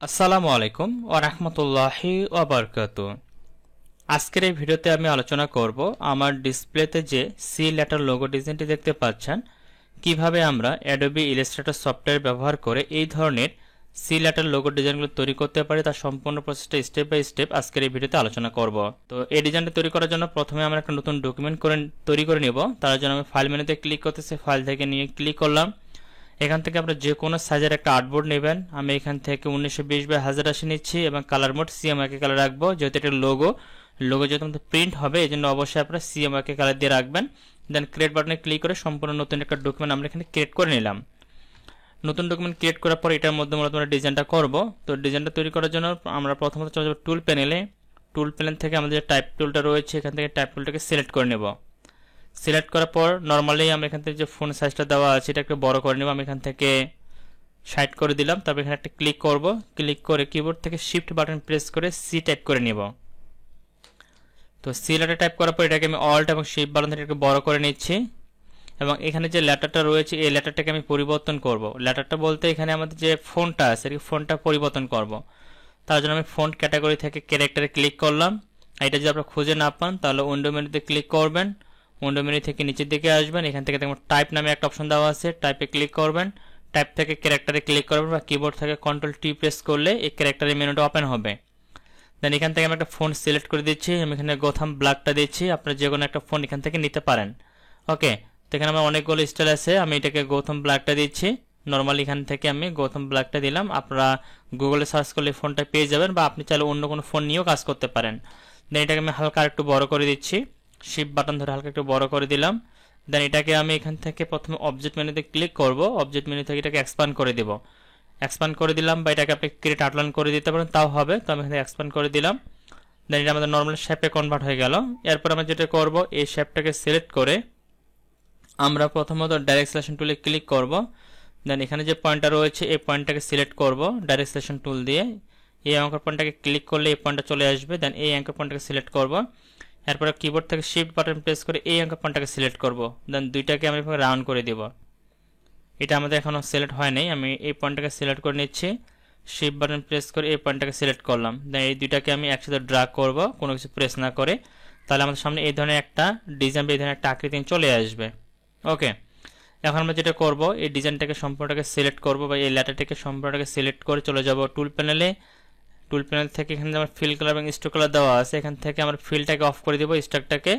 আসসালামু আলাইকুম ওয়া রাহমাতুল্লাহি ওয়া বারাকাতু। আজকের এই ভিডিওতে আমি আলোচনা করব আমার ডিসপ্লেতে যে সি লেটার লোগো ডিজাইনটি দেখতে পাচ্ছেন কিভাবে আমরা অ্যাডোবি ইলাস্ট্রেটর সফটওয়্যার ব্যবহার করে এই ধরনের সি লেটার লোগো ডিজাইনগুলো তৈরি করতে পারি তার সম্পূর্ণ প্রসেসটা স্টেপ বাই স্টেপ আজকের এই ভিডিওতে আলোচনা করব। তো এই ডিজাইনটা তৈরি করার জন্য প্রথমে আমরা একটা নতুন ডকুমেন্ট তৈরি করে নেব। তার জন্য আমি ফাইল মেনুতে ক্লিক করতেছি, ফাইল থেকে নিয়ে ক্লিক করলাম। এখান থেকে আপনারা যে কোনো সাইজের একটা আর্টবোর্ড নেবেন। আমি এখান থেকে 1920x1080 নিচ্ছি এবং কালার মোড সিএমওয়াইকে কালার রাখবো, যেহেতু এটা লোগো যেহেতু আমাদের প্রিন্ট হবে এই জন্য অবশ্যই আপনারা সিএমওয়াইকে কালার দিয়ে রাখবেন। দেন ক্রিয়েট বাটনে ক্লিক করে সম্পূর্ণ নতুন একটা ডকুমেন্ট আমরা এখানে ক্রিয়েট করে নিলাম। নতুন ডকুমেন্ট ক্রিয়েট করার পর এটার মধ্যে মূলত আমরা ডিজাইনটা করব। তো ডিজাইনটা তৈরি করার জন্য আমরা প্রথমত চলে যাব টুল প্যানেলে। টুল প্যানেল থেকে আমাদের যে টাইপ টুলটা রয়েছে এখান থেকে টাইপ টুলটাকে সিলেক্ট করে নেব। সিলেক্ট করার পর নর্মালি আমরা এখান থেকে যে ফোন সাইজটা দেওয়া আছে এটা একটু বড় করে নেব। আমি এখান থেকে 60 করে দিলাম। তারপর এখানে একটা ক্লিক করব, ক্লিক করে কিবোর্ড থেকে শিফট বাটন প্রেস করে সি টাইপ করে নেব। তো সি লেটার টাইপ করার পর এটাকে আমি অল্ট এবং শিফট বাটন থেকে একটু বড় করে নিচ্ছি এবং এখানে যে লেটারটা রয়েছে এই লেটারটাকে আমি পরিবর্তন করব। লেটারটা বলতে এখানে আমাদের যে ফন্টটা আছে এই ফন্টটা পরিবর্তন করব। তার জন্য আমি ফন্ট ক্যাটাগরি থেকে ক্যারেক্টারে ক্লিক করলাম। এটা যদি আপনারা খুঁজে না পান তাহলে উইন্ডো মেনুতে ক্লিক করবেন, উইন্ডো মেনু থেকে নিচের দিকে আসবেন। এখান থেকে দেখুন টাইপ নামে একটা অপশন দেওয়া আছে, টাইপে ক্লিক করবেন। টাইপ থেকে ক্যারেক্টারে ক্লিক করবেন বা কিবোর্ড থেকে কন্ট্রোল টি প্রেস করলে এই ক্যারেক্টারের মেনুটা ওপেন হবে। দেন এখান থেকে আমি একটা ফন্ট সিলেক্ট করে দিচ্ছি। আমি এখানে গোথাম ব্ল্যাকটা দিচ্ছি, আপনারা যে কোনো একটা ফন্ট এখান থেকে নিতে পারেন। ওকে, তো এখানে আমার অনেকগুলো স্টাইল আছে, আমি এটাকে গোথাম ব্ল্যাকটা দিচ্ছি। নর্মালি এখান থেকে আমি গোথাম ব্ল্যাকটা দিলাম। আপনারা গুগলে সার্চ করলে ফোনটা পেয়ে যাবেন বা আপনি চাইলে অন্য কোনো ফোন নিয়েও কাজ করতে পারেন। দেন এটাকে আমি হালকা একটু বড় করে দিচ্ছি, শিফট বাটন ধরে হালকা একটু বড় করে দিলাম। দেন এটাকে আমি এখান থেকে প্রথমে অবজেক্ট মেনুতে ক্লিক করব, অবজেক্ট মেনু থেকে এটাকে এক্সপ্যান্ড করে দেব। এক্সপ্যান্ড করে দিলাম বা এটাকে আপনি ক্রিয়েট আউটলাইন করে দিতে পারেন, তাও হবে। তো আমি এখানে এক্সপ্যান্ড করে দিলাম। দেন এটা আমাদের নর্মাল শেপে কনভার্ট হয়ে গেল। এরপর আমরা যেটা করব এই শেপটাকে সিলেক্ট করে আমরা প্রথমত ডাইরেক্ট সিলেকশন টুলে ক্লিক করব। দেন এখানে যে পয়েন্টটা রয়েছে এই পয়েন্টটাকে সিলেক্ট করব ডাইরেক্ট সিলেকশন টুল দিয়ে। এই অ্যাঙ্কর পয়েন্টটাকে ক্লিক করলে এই পয়েন্টটা চলে আসবে। দেন এই অ্যাঙ্কর পয়েন্টটাকে সিলেক্ট করব। এরপরে কিবোর্ড থেকে শিফট বাটন প্রেস করে এই অ্যাঙ্কর পয়েন্টটাকে সিলেক্ট করব। দেন দুইটাকে আমি রাউন্ড করে দিব। এটা আমাদের এখনো সিলেক্ট হয় নাই, আমি এই পয়েন্টটাকে সিলেক্ট করে নিচ্ছি। শিফট বাটন প্রেস করে এই পয়েন্টটাকে সিলেক্ট করলাম। দেন এই দুইটাকে আমি একসাথে ড্র্যাগ করব কোনো কিছু প্রেস না করে, তাহলে আমাদের সামনে এই ধরনের একটা ডিজাইন বা এই ধরনের একটা আকৃতি চলে আসবে। ওকে, এখন আমরা যেটা করব এই ডিজাইনটাকে সম্পূর্ণটাকে সিলেক্ট করব বা এই লেটারটাকে সম্পূর্ণটাকে সিলেক্ট করে চলে যাব টুল প্যানেলে। টুল প্যানেল থেকে এখানে আমার ফিল কালার এবং স্ট্রোক কালার দেওয়া আছে, এখান থেকে আমরা ফিলটাকে অফ করে দেবো, স্ট্রোকটাকে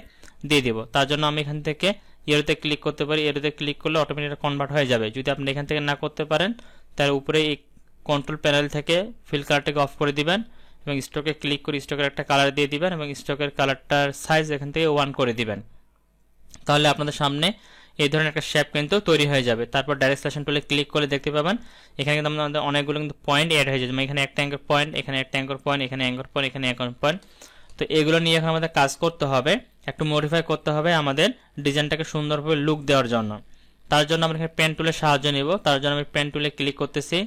দিয়ে দেবো। তার জন্য আমি এখান থেকে এরোতে ক্লিক করতে পারি, এরোতে ক্লিক করলে অটোমেটিক কনভার্ট হয়ে যাবে। যদি আপনি এখান থেকে না করতে পারেন তাহলে উপরে এই কন্ট্রোল প্যানেল থেকে ফিল কালারটাকে অফ করে দিবেন এবং স্ট্রোকে ক্লিক করে স্ট্রোকের একটা কালার দিয়ে দিবেন এবং স্ট্রোকের কালারটার সাইজ এখান থেকে 1 করে দিবেন। তাহলে আপনাদের সামনে এই ধরনের একটা শেপ কিন্তু তৈরি হয়ে যাবে। তারপর ডাইরেক্ট সিলেকশন টুলে ক্লিক করে দেখতে পাবেন এখানে কিন্তু আমাদের অনেকগুলো কিন্তু পয়েন্ট অ্যাড হয়ে যাবে। এখানে একটা অ্যাঙ্কর পয়েন্ট, এখানে একটা অ্যাঙ্কর পয়েন্ট, এখানে অ্যাঙ্কর পয়েন্ট, এখানে অ্যাঙ্কর পয়েন্ট। তো এগুলো নিয়ে এখন আমাদের কাজ করতে হবে, একটু মডিফাই করতে হবে আমাদের ডিজাইনটাকে সুন্দরভাবে লুক দেওয়ার জন্য। তার জন্য আমরা এখানে পেন টুলের সাহায্য নেব। তার জন্য আমি পেন টুলে ক্লিক করতেছি।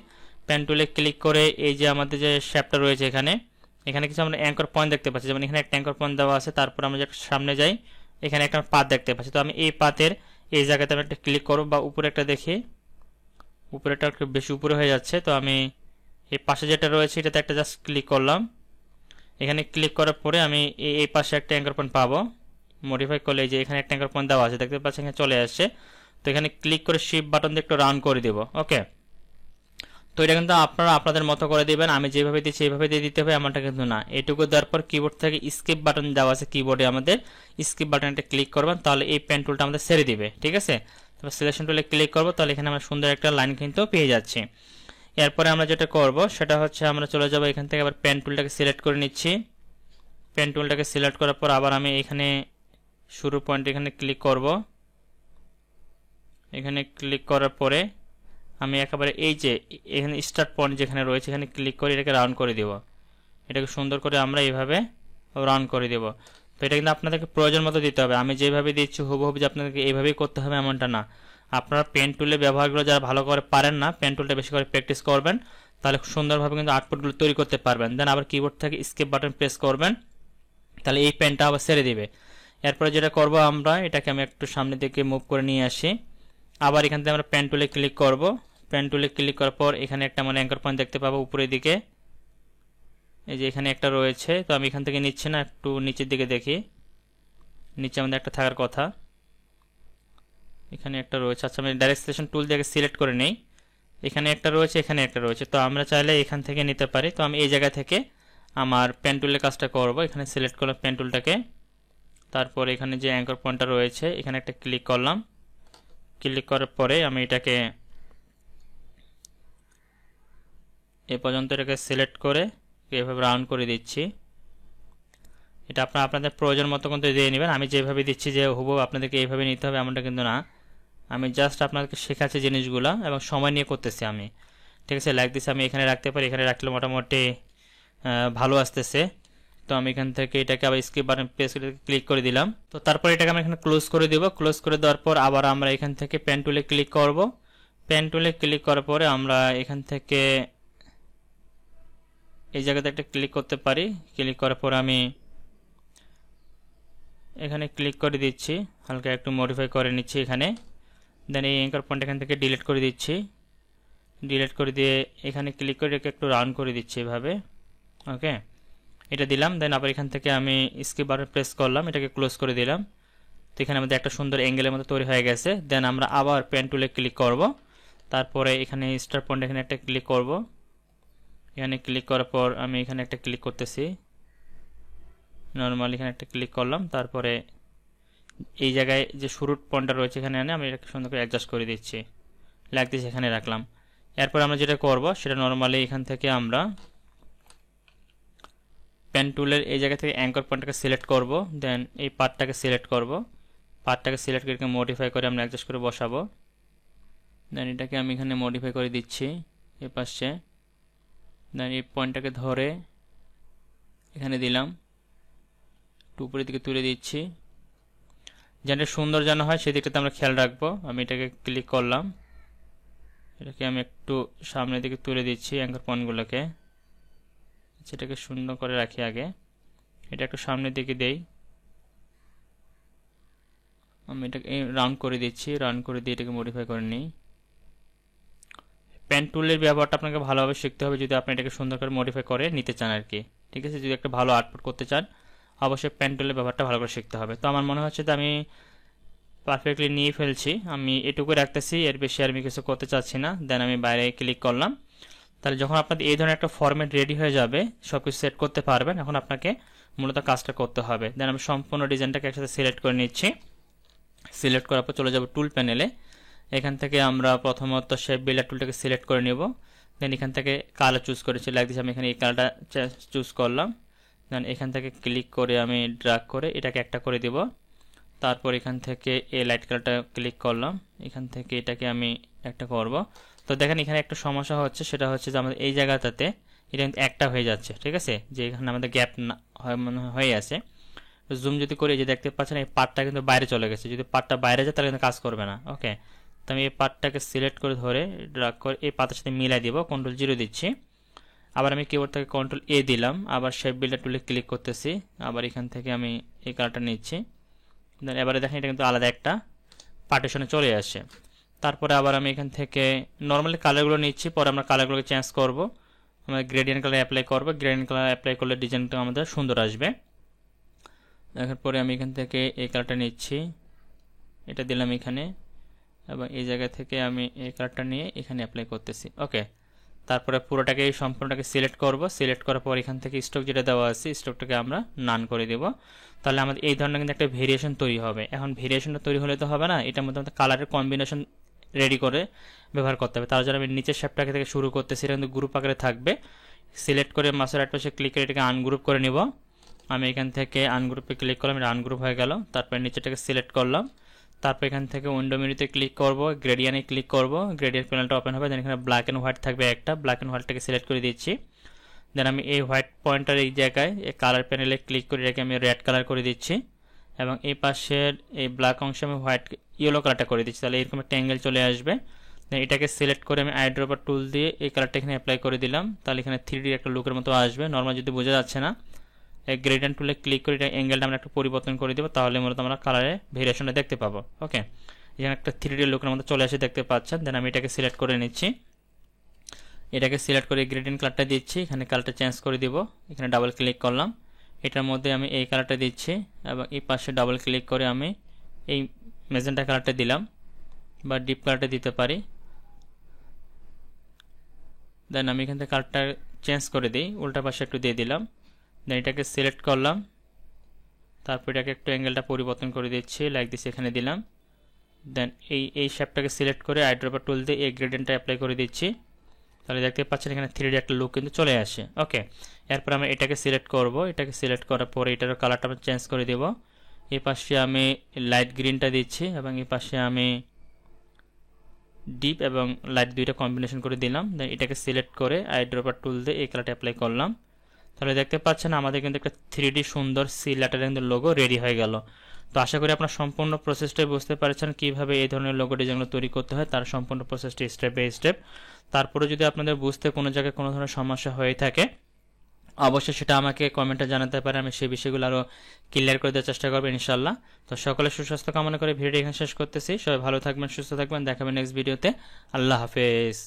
পেন টুলে ক্লিক করে এই যে আমাদের যে শেপটা রয়েছে এখানে কিছু আমরা অ্যাঙ্কর পয়েন্ট দেখতে পাচ্ছি, যেমন এখানে একটা অ্যাঙ্কর পয়েন্ট দেওয়া আছে। তারপর আমরা যে সামনে যাই এখানে একটা পাত দেখতে পাচ্ছি। তো আমি এই পাতের এই জায়গাতে আমি একটা ক্লিক করব বা উপরে একটা দেখি, উপরেটা একটু বেশি উপরে হয়ে যাচ্ছে। তো আমি এই পাশে যেটা রয়েছে এটাতে একটা জাস্ট ক্লিক করলাম। এখানে ক্লিক করার পরে আমি এই পাশে একটা অ্যাঙ্কর পয়েন্ট পাবো। মডিফাই করলে এই যে এখানে একটা অ্যাঙ্কর পয়েন্ট দেওয়া আছে দেখতে পাচ্ছি, এখানে চলে আসছে। তো এখানে ক্লিক করে শিফট বাটন দিয়ে একটু রাউন্ড করে দেব। ওকে, তো এটা কিন্তু আপনারা আপনাদের মতো করে দিবেন, আমি যেভাবে দিচ্ছি এইভাবে দিয়ে দিতে হবে এমনটা কিন্তু না। এটুকু দেওয়ার পর কিবোর্ড থেকে স্কিপ বাটন দেওয়া আছে, কিবোর্ডে আমাদের স্কিপ বাটনটা ক্লিক করবেন, তাহলে এই পেন টুলটা আমাদের ছেড়ে দিবে। ঠিক আছে, তারপর সিলেকশন টুলে ক্লিক করবো, তাহলে এখানে আমরা সুন্দর একটা লাইন কিন্তু পেয়ে যাচ্ছি। এরপরে আমরা যেটা করব সেটা হচ্ছে আমরা চলে যাব এখান থেকে আবার পেন টুলটাকে সিলেক্ট করে নিচ্ছি। পেন টুলটাকে সিলেক্ট করার পর আবার আমি এখানে শুরু পয়েন্ট এখানে ক্লিক করব। এখানে ক্লিক করার পরে আমি একেবারে এই যে এখানে স্টার্ট পয়েন্ট যেখানে রয়েছে এখানে ক্লিক করে এটাকে রাউন্ড করে দেব। এটাকে সুন্দর করে আমরা এইভাবে রাউন্ড করে দেব। তো এটা কিন্তু আপনাদেরকে প্রয়োজন মতো দিতে হবে, আমি যেভাবে দিচ্ছি হুবহু যে আপনাদেরকে এইভাবেই করতে হবে এমনটা না। আপনারা পেন টুলে ব্যবহারগুলো যারা ভালো করে পারেন না, পেন টুলটা বেশি করে প্র্যাকটিস করবেন, তাহলে সুন্দরভাবে কিন্তু আউটপুটগুলো তৈরি করতে পারবেন। দেন আবার কিবোর্ড থেকে স্কেপ বাটন প্রেস করবেন, তাহলে এই পেনটা আবার ছেড়ে দিবে। এরপরে যেটা করব আমরা এটাকে আমি একটু সামনের দিকে মুভ করে নিয়ে আসি। আবার এখান থেকে আমরা পেন টুলে ক্লিক করব। পেন টুলে ক্লিক করার পর এখানে একটা মানে অ্যাঙ্কর পয়েন্ট দেখতে পাবো উপরের দিকে, এই যে এখানে একটা রয়েছে, তো আমি এখান থেকে নিচ্ছি না, একটু নিচের দিকে দেখি, নিচে আমাদের একটা থাকার কথা, এখানে একটা রয়েছে। আচ্ছা, আমি ডাইরেক্ট সিলেকশন টুল দিয়ে সিলেক্ট করে নেই, এখানে একটা রয়েছে, এখানে একটা রয়েছে, তো আমরা চাইলে এখান থেকে নিতে পারি। তো আমি এই জায়গা থেকে আমার পেন টুলের কাজটা করব, এখানে সিলেক্ট করলাম পেন টুলটাকে, তারপর এখানে যে অ্যাঙ্কর পয়েন্টটা রয়েছে এখানে একটা ক্লিক করলাম, ক্লিক করার পরে আমি এটাকে এ পর্যন্ত এটাকে সিলেক্ট করে এভাবে রাউন্ড করে দিচ্ছি। এটা আপনাদের প্রয়োজন মতো কিন্তু দিয়ে নেবেন, আমি যেভাবে দিচ্ছি যে হুবহু আপনাদেরকে এইভাবে নিতে হবে এমনটা কিন্তু না, আমি জাস্ট আপনাদেরকে শেখাচ্ছি জিনিসগুলো এবং সময় নিয়ে করতেছি আমি। ঠিক আছে, লাইক দিচ্ছি, আমি এখানে রাখতে পারি, এখানে রাখলে মোটামুটি ভালো আসতেছে। তো আমি এখান থেকে এটাকে আবার স্কিপ বাটন প্রেস করে ক্লিক করে দিলাম। তো তারপর এটাকে আমি এখানে ক্লোজ করে দেব। ক্লোজ করে দেওয়ার পর আবার আমরা এখান থেকে পেন টুলে ক্লিক করব। পেন টুলে ক্লিক করার পরে আমরা এখান থেকে এই জায়গাতে একটা ক্লিক করতে পারি। ক্লিক করার পর আমি এখানে ক্লিক করে দিচ্ছি, হালকা একটু মডিফাই করে নিচ্ছি এখানে। দেন এই অ্যাঙ্কার পয়েন্ট এখান থেকে ডিলিট করে দিচ্ছি, ডিলিট করে দিয়ে এখানে ক্লিক করে এটাকে একটু রাউন্ড করে দিচ্ছি এভাবে। ওকে, এটা দিলাম। দেন আবার এখান থেকে আমি স্কিপ বাটন প্রেস করলাম, এটাকে ক্লোজ করে দিলাম। তো এখানে আমাদের একটা সুন্দর অ্যাঙ্গেলের মতো তৈরি হয়ে গেছে। দেন আমরা আবার পেন টুলে ক্লিক করব, তারপরে এখানে স্টার পয়েন্ট এখানে একটা ক্লিক করব। এখানে ক্লিক করার পর আমি এখানে একটা ক্লিক করতেছি, নর্মালি এখানে একটা ক্লিক করলাম, তারপরে এই জায়গায় যে শুরুর পয়েন্টটা রয়েছে এখানে এনে আমি এটাকে সুন্দর করে অ্যাডজাস্ট করে দিচ্ছি, লাগতেছে এখানে রাখলাম। এরপর আমরা যেটা করব সেটা নর্মালি এখান থেকে আমরা পেন টুলের এই জায়গা থেকে অ্যাঙ্কর পয়েন্টটাকে সিলেক্ট করব। দেন এই পার্টটাকে সিলেক্ট করব, পার্টটাকে সিলেক্ট করে মডিফাই করে আমরা অ্যাডজাস্ট করে বসাবো। দেন এটাকে আমি এখানে মডিফাই করে দিচ্ছি এই পাশে। দেন এই পয়েন্টটাকে ধরে এখানে দিলাম, একটু উপরের দিকে তুলে দিচ্ছি, যেন সুন্দর যেন হয় সেদিকটাতে আমরা খেয়াল রাখবো। আমি এটাকে ক্লিক করলাম, এটাকে আমি একটু সামনের দিকে তুলে দিচ্ছি অ্যাঙ্কর পয়েন্টগুলোকে, সেটাকে সুন্দর করে রাখি আগে, এটা একটু সামনের দিকে দেই। আমি এটাকে রাউন্ড করে দিচ্ছি, রাউন্ড করে দিয়ে এটাকে মডিফাই করে নিই। পেন টুলের ব্যবহারটা আপনাকে ভালোভাবে শিখতে হবে যদি আপনি এটাকে সুন্দর করে মডিফাই করে নিতে চান আর কি। ঠিক আছে, যদি একটা ভালো আউটপুট করতে চান অবশ্যই পেন টুলের ব্যবহারটা ভালো করে শিখতে হবে। তো আমার মনে হচ্ছে যে আমি পারফেক্টলি নিয়ে ফেলছি, আমি এটুকু রাখতেছি, এর বেশি আর আমি কিছু করতে চাচ্ছি না। দেন আমি বাইরে ক্লিক করলাম। তাহলে যখন আপনাদের এই ধরনের একটা ফরম্যাট রেডি হয়ে যাবে, সব কিছু সেট করতে পারবেন, এখন আপনাকে মূলত কাজটা করতে হবে। দেন আমি সম্পূর্ণ ডিজাইনটাকে একসাথে সিলেক্ট করে নিচ্ছি। সিলেক্ট করার পর চলে যাব টুল প্যানেলে, এখান থেকে আমরা প্রথমত শেপ বিল্ডার টুলটাকে সিলেক্ট করে নেব। দেন এখান থেকে কালার চুজ করেছি, লাইক দিচ্ছি, আমি এখানে এই কালারটা চুজ করলাম। দেন এখান থেকে ক্লিক করে আমি ড্র্যাগ করে এটাকে একটা করে দেব। তারপর এখান থেকে এই লাইট কালারটা ক্লিক করলাম, এখান থেকে এটাকে আমি একটা করব। তো দেখেন এখানে একটা সমস্যা হচ্ছে, সেটা হচ্ছে যে আমাদের এই জায়গাটাতে এটা কিন্তু একটা হয়ে যাচ্ছে। ঠিক আছে, যে এখানে আমাদের গ্যাপ হয়ে আছে। জুম যদি করি, যে দেখতে পাচ্ছেন এই পার্টটা কিন্তু বাইরে চলে গেছে, যদি পার্টটা বাইরে যায় তাহলে কিন্তু কাজ করবে না। ওকে, তো আমি এই পার্টটাকে সিলেক্ট করে ধরে ড্র্যাগ করে এই পাতার সাথে মিলাই দিব, Ctrl+0 দিচ্ছি। আবার আমি কিবোর্ড থেকে Ctrl+A দিলাম, আবার শেপ বিল্ডার টুলে ক্লিক করতেছি, আবার এখান থেকে আমি এই কালারটা নিচ্ছি। দেন এবারে দেখেন এটা কিন্তু আলাদা একটা পার্টিশনে চলে আসে। তারপরে আবার আমি এখান থেকে নর্মালি কালারগুলো নিচ্ছি, পরে আমরা কালারগুলোকে চেঞ্জ করব। আমরা গ্রেডিয়েন্ট কালার অ্যাপ্লাই করব, গ্রেডিয়েন্ট কালার অ্যাপ্লাই করলে ডিজাইনটা আমাদের সুন্দর আসবে। দেখার পরে আমি এখান থেকে এই কালারটা নিচ্ছি, এটা দিলাম এখানে, এবং এই জায়গা থেকে আমি এই কালারটা নিয়ে এখানে অ্যাপ্লাই করতেছি। ওকে, তারপরে পুরোটাকে সম্পূর্ণটাকে সিলেক্ট করব। সিলেক্ট করার পর এখান থেকে স্টক যেটা দেওয়া আছে স্টকটাকে আমরা নান করে দেব। তাহলে আমাদের এই ধরনের কিন্তু একটা ভেরিয়েশন তৈরি হবে। এখন ভেরিয়েশনটা তৈরি হলে তো হবে না, এটার মধ্যে আমাদের কালারের কম্বিনেশন রেডি করে ব্যবহার করতে হবে। তার জন্য আমি নিচের শেপটাকে থেকে শুরু করতেছি, এটা কিন্তু গ্রুপ আকারে থাকবে। সিলেক্ট করে মাসের রাইট পাশে ক্লিক করে এটাকে আনগ্রুপ করে নিব। আমি এখান থেকে আনগ্রুপে ক্লিক করলাম, এটা আনগ্রুপ হয়ে গেল। তারপরে নিচেটাকে সিলেক্ট করলাম, তারপর এখান থেকে উইন্ডো মেনুতে ক্লিক করব, গ্রেডিয়ানে ক্লিক করব, গ্রেডিয়েন্ট প্যানেলটা ওপেন হবে। দেন এখানে ব্ল্যাক অ্যান্ড হোয়াইট থাকবে একটা, ব্ল্যাক অ্যান্ড হোয়াইটটাকে সিলেক্ট করে দিচ্ছি। দেন আমি এই হোয়াইট পয়েন্টার এই জায়গায় এই কালার প্যানেলে ক্লিক করে এটাকে আমি রেড কালার করে দিচ্ছি, এবং এই পাশের এই ব্ল্যাক অংশে আমি হোয়াইট ইয়েলো কালারটা করে দিচ্ছি, তাহলে এরকম একটা অ্যাঙ্গেল চলে আসবে। দেন এটাকে সিলেক্ট করে আমি আইড্রপার টুল দিয়ে এই কালারটা এখানে অ্যাপ্লাই করে দিলাম, তাহলে এখানে 3D একটা লুকের মতো আসবে। নর্মাল যদি বোঝা যাচ্ছে না, এই গ্রেডিয়েন্ট টুলে ক্লিক করে এটা অ্যাঙ্গেলটা আমরা একটু পরিবর্তন করে দেবো, তাহলে মূলত আমরা কালারে ভেরিয়েশনটা দেখতে পাবো। ওকে, এখানে একটা 3D লুকের মতো চলে আসে দেখতে পাচ্ছেন। দেন আমি এটাকে সিলেক্ট করে নিচ্ছি। এটাকে সিলেক্ট করে গ্রেডিয়েন্ট কালারটা দিচ্ছি, এখানে কালারটা চেঞ্জ করে দিব, এখানে ডাবল ক্লিক করলাম, এটার মধ্যে আমি এই কালারটা দিচ্ছি এবং এই পাশে ডাবল ক্লিক করে আমি এই ম্যাজেন্টা কালারটা দিলাম বা ডিপ কালারটা দিতে পারি। দেন আমি এখান থেকে কালারটা চেঞ্জ করে দিই, উল্টা পাশে একটু দিয়ে দিলাম। দেন এটাকে সিলেক্ট করলাম, তারপর এটাকে একটু অ্যাঙ্গেলটা পরিবর্তন করে দিচ্ছি, লাইক দিস এখানে দিলাম। দেন এই শেপটাকে সিলেক্ট করে আইড্রপার টুল দিয়ে এই গ্রেডিয়েন্টটা অ্যাপ্লাই করে দিচ্ছি, তাহলে দেখতে পাচ্ছেন এখানে 3D একটা লুক কিন্তু চলে আসে। ওকে, এরপর আমরা এটাকে সিলেক্ট করব, এটাকে সিলেক্ট করার পরে এটারও কালারটা আমি চেঞ্জ করে দেব। এই পাশে আমি লাইট গ্রিনটা দিচ্ছি এবং এই পাশে আমি ডিপ এবং লাইট দুইটা কম্বিনেশন করে দিলাম। দেন এটাকে সিলেক্ট করে আইড্রপার টুল দিয়ে এই কালারটা অ্যাপ্লাই করলাম, তাহলে দেখতে পাচ্ছেন আমাদের কিন্তু একটা 3D সুন্দর সি লেটারের লোগো রেডি হয়ে গেল। তো আশা করি আপনার সম্পূর্ণ প্রসেসটাই বুঝতে পারছেন কিভাবে এই ধরনের লোগো ডিজাইনগুলো তৈরি করতে হয়, তার সম্পূর্ণ প্রসেসটি স্টেপ বাই স্টেপ। তারপরে যদি আপনাদের বুঝতে কোনো জায়গায় কোনো ধরনের সমস্যা হয়ে থাকে অবশ্যই সেটা আমাকে কমেন্টে জানাতে পারে, আমি সেই বিষয়গুলো আরও ক্লিয়ার করে দেওয়ার চেষ্টা করবো ইনশাল্লাহ। তো সকলে সুস্বাস্থ্য কামনা করে ভিডিওটি এখানে শেষ করতেছি। সবাই ভালো থাকবেন, সুস্থ থাকবেন, দেখাবেন নেক্সট ভিডিওতে। আল্লাহ হাফেজ।